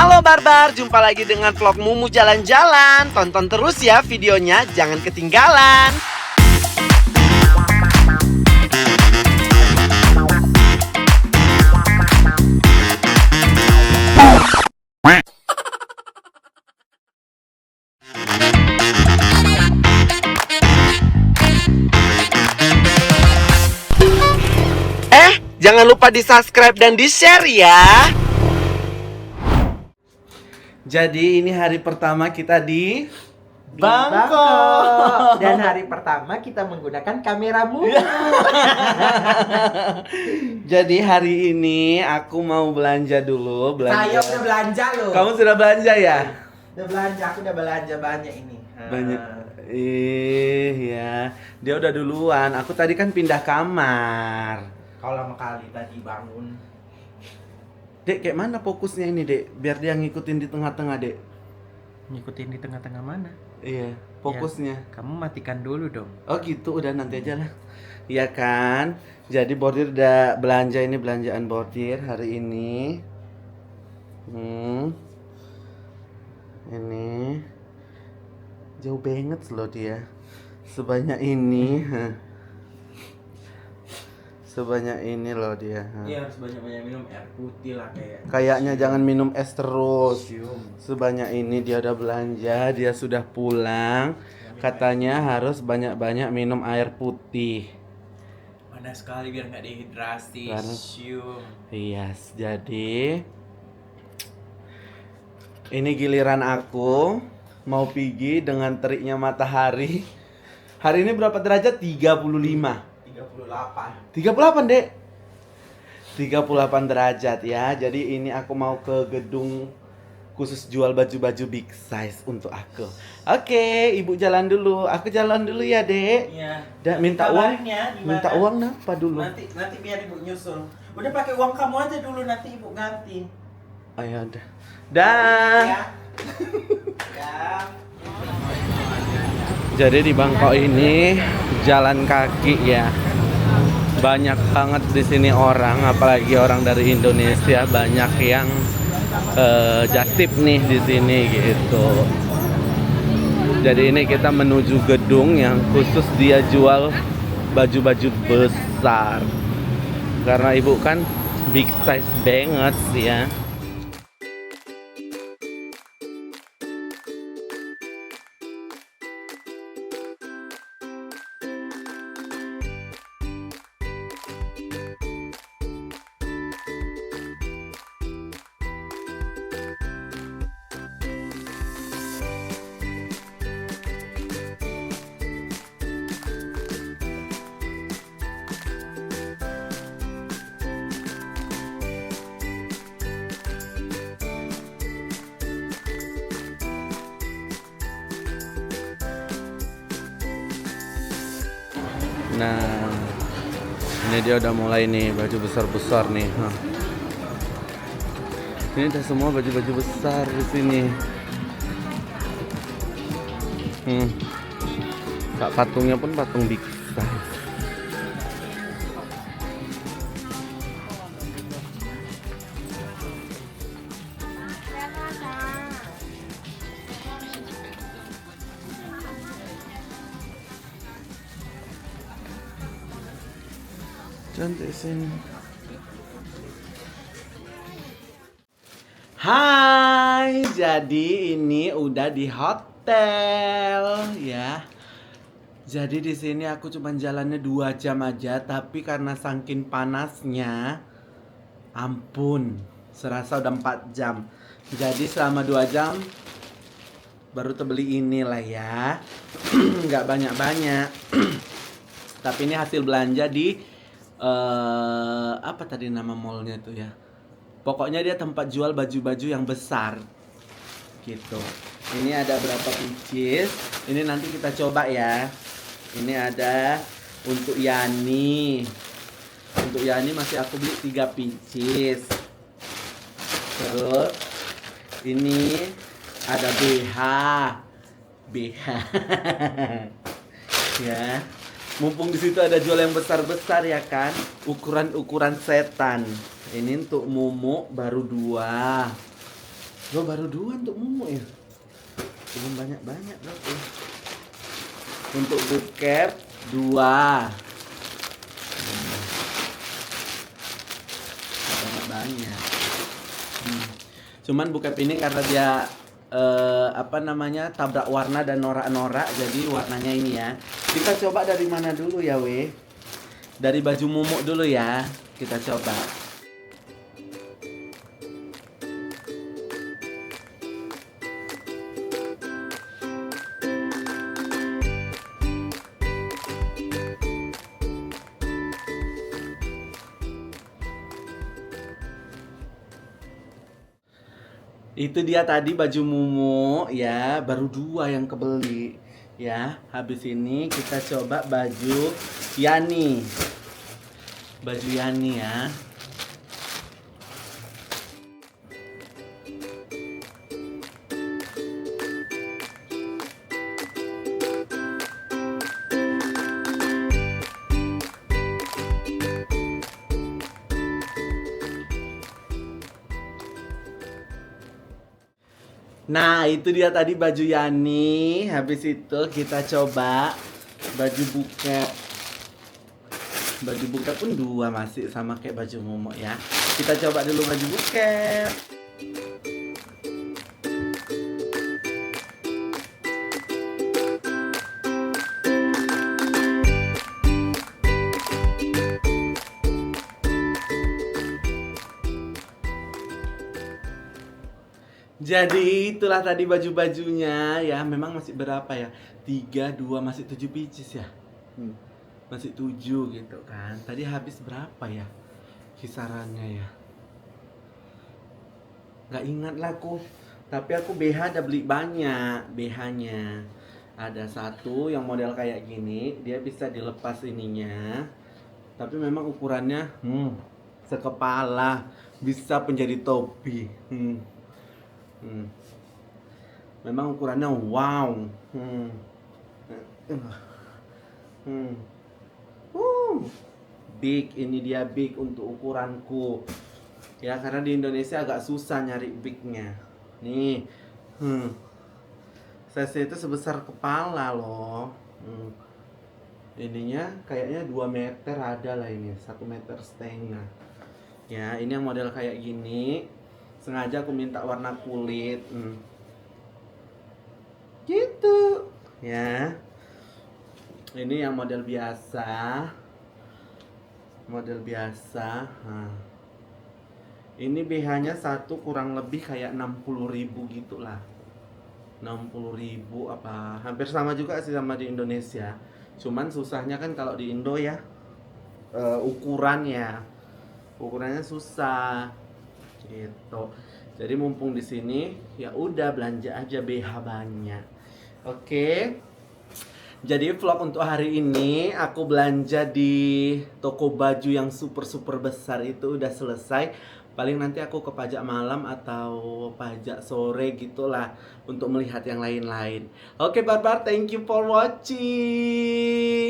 Halo Barbar, jumpa lagi dengan vlog Mumu jalan-jalan. Tonton terus ya videonya, jangan ketinggalan. Jangan lupa di-subscribe dan di-share ya. Jadi ini hari pertama kita di Bangkok. Dan hari pertama kita menggunakan kamera Mumu. Jadi hari ini aku mau belanja dulu. Saya udah belanja loh. Kamu sudah belanja ya? Udah belanja, aku udah belanja banyak ini. Banyak. Ya, dia udah duluan. Aku tadi kan pindah kamar. Kau lama kali tadi bangun. Dek, kayak mana fokusnya ini, Dek? Biar dia ngikutin di tengah-tengah, Dek. Ngikutin di tengah-tengah mana? Iya, fokusnya. Ya, kamu matikan dulu dong. Oh gitu, udah nanti aja lah. Iya kan? Jadi Bordir udah belanja, ini belanjaan Bordir hari ini. Ini jauh banget loh dia. Sebanyak ini. Sebanyak ini loh dia. Iya, harus banyak-banyak minum air putih lah kayak. Kayaknya jangan minum es terus. Cium. Sebanyak ini dia udah belanja, dia sudah pulang. Katanya harus banyak-banyak minum air putih. Panas sekali biar nggak dehidrasi. Panas. Cium. Iya, jadi ini giliran aku mau pergi dengan teriknya matahari. Hari ini berapa derajat? 35. 38, Dek. 38 derajat ya. Jadi ini aku mau ke gedung khusus jual baju-baju big size untuk aku. Oke, Ibu jalan dulu. Aku jalan dulu ya, Dek. Iya. Dak minta uang. Kabarin ya, gimana? Minta uang apa dulu? Nanti biar ibu nyusul. Udah pakai uang kamu aja dulu, nanti ibu ganti. Ayo udah. Dah. Ya. Ya. Jadi di Bangkok ini jalan kaki ya. Banyak banget di sini orang, apalagi orang dari Indonesia, banyak yang jatip nih di sini gitu. Jadi ini kita menuju gedung yang khusus dia jual baju-baju besar. Karena ibu kan big size banget ya. Nah, ini dia udah mulai nih baju besar-besar nih. Ini udah semua baju-baju besar di sini. Kak patungnya pun patung big size. Cantik sini. Hai, jadi ini udah di hotel ya. Jadi di sini aku cuma jalannya 2 jam aja, tapi karena saking panasnya, ampun, serasa udah 4 jam. Jadi selama 2 jam baru terbeli inilah ya. Nggak banyak-banyak. Tapi ini hasil belanja di apa tadi nama mallnya tuh ya, pokoknya dia tempat jual baju-baju yang besar gitu. Ini ada berapa pieces, ini nanti kita coba ya. Ini ada untuk Yani masih aku beli 3 pieces. Terus ini ada BH ya. Mumpung di situ ada jual yang besar-besar ya kan, ukuran setan. Ini untuk Mumu baru 2. Lo baru 2 untuk Mumu ya? Belum banyak-banyak berarti. Untuk buket 2. Banyak. Cuman buket ini karena dia tabrak warna dan norak-norak, jadi warnanya ini ya. Kita coba dari mana dulu ya, weh? Dari baju Mumu dulu ya. Kita coba. Itu dia tadi baju Mumu ya, baru 2 yang kebeli ya. Habis ini kita coba baju Yani. Baju Yani ya. Nah, itu dia tadi baju Yani. Habis itu kita coba baju buket. Baju buket pun 2 masih sama kayak baju Momo ya. Kita coba dulu baju buket. Jadi itulah tadi baju-bajunya ya. Memang masih berapa ya? 3, 2, masih 7 pieces ya. Masih 7 gitu kan. Tadi habis berapa ya kisarannya ya? Gak ingat lah aku. Tapi aku BH udah beli banyak. BH-nya ada satu yang model kayak gini. Dia bisa dilepas ininya. Tapi memang ukurannya sekepala. Bisa menjadi topi. Memang ukurannya wow. Big, ini dia big untuk ukuranku. Ya, karena di Indonesia agak susah nyari bignya. Nih, size itu sebesar kepala loh. Ininya kayaknya 2 meter ada lah ini, 1,5 meter. Ya, ini yang model kayak gini. Sengaja aku minta warna kulit. Gitu. Ya. Ini yang model biasa. Model biasa. Ini BH-nya satu kurang lebih kayak 60.000 gitu lah. 60.000 apa. Hampir sama juga sih sama di Indonesia. Cuman susahnya kan kalau di Indo ya. Ukurannya susah. Gitu. Jadi mumpung di sini ya udah belanja aja BH banyak. Oke. Jadi vlog untuk hari ini aku belanja di toko baju yang super besar itu udah selesai. Paling nanti aku ke pajak malam atau pajak sore gitulah untuk melihat yang lain-lain. Oke, Barbar, thank you for watching.